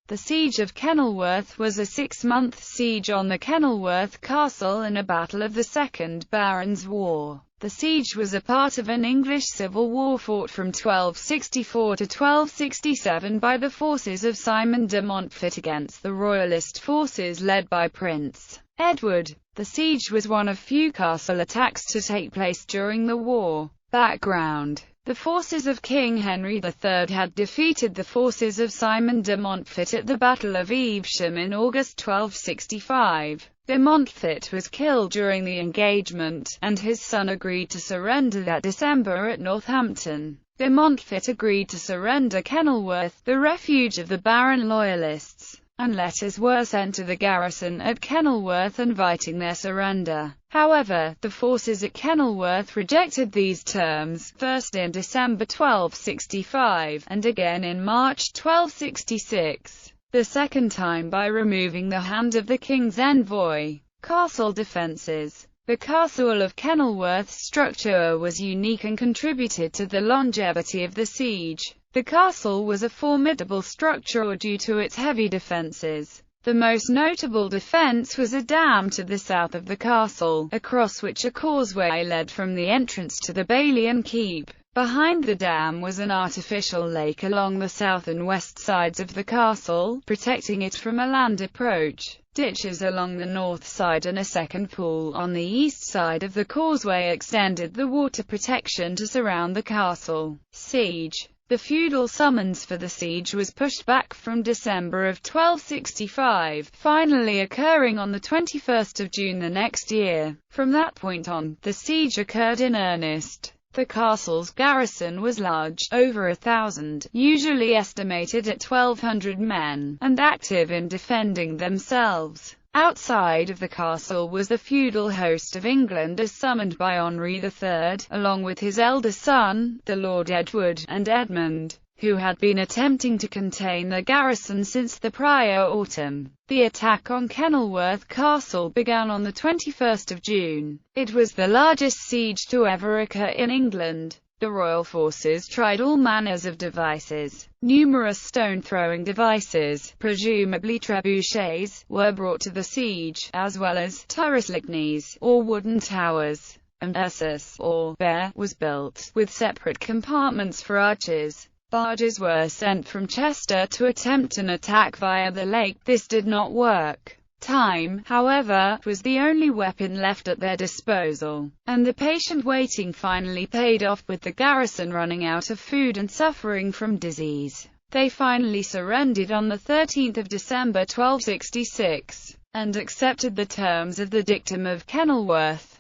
The siege of Kenilworth was a 6-month siege on the Kenilworth Castle and a battle of the Second Barons' War. The siege was a part of an English civil war fought from 1264 to 1267 by the forces of Simon de Montfort against the royalist forces led by Prince Edward. The siege was one of few castle attacks to take place during the war. Background: the forces of King Henry III had defeated the forces of Simon de Montfort at the Battle of Evesham in August 1265. De Montfort was killed during the engagement, and his son agreed to surrender that December at Northampton. De Montfort agreed to surrender Kenilworth, the refuge of the Baron loyalists, and letters were sent to the garrison at Kenilworth inviting their surrender. However, the forces at Kenilworth rejected these terms, first in December 1265, and again in March 1266. The second time by removing the hand of the king's envoy. Castle defences. The castle of Kenilworth's structure was unique and contributed to the longevity of the siege. The castle was a formidable structure due to its heavy defences. The most notable defence was a dam to the south of the castle, across which a causeway led from the entrance to the bailey and keep. Behind the dam was an artificial lake along the south and west sides of the castle, protecting it from a land approach. Ditches along the north side and a second pool on the east side of the causeway extended the water protection to surround the castle. Siege. The feudal summons for the siege was pushed back from December of 1265, finally occurring on the 21st of June the next year. From that point on, the siege occurred in earnest. The castle's garrison was large, over 1,000, usually estimated at 1,200 men, and active in defending themselves. Outside of the castle was the feudal host of England as summoned by Henry III, along with his elder son, the Lord Edward, and Edmund, who had been attempting to contain the garrison since the prior autumn. The attack on Kenilworth Castle began on the 21st of June. It was the largest siege to ever occur in England. The royal forces tried all manners of devices. Numerous stone-throwing devices, presumably trebuchets, were brought to the siege, as well as turretlignes, or wooden towers. An ursus, or bear, was built, with separate compartments for archers. Barges were sent from Chester to attempt an attack via the lake. This did not work. Time, however, was the only weapon left at their disposal, and the patient waiting finally paid off, with the garrison running out of food and suffering from disease. They finally surrendered on the 13th of December 1266, and accepted the terms of the Dictum of Kenilworth.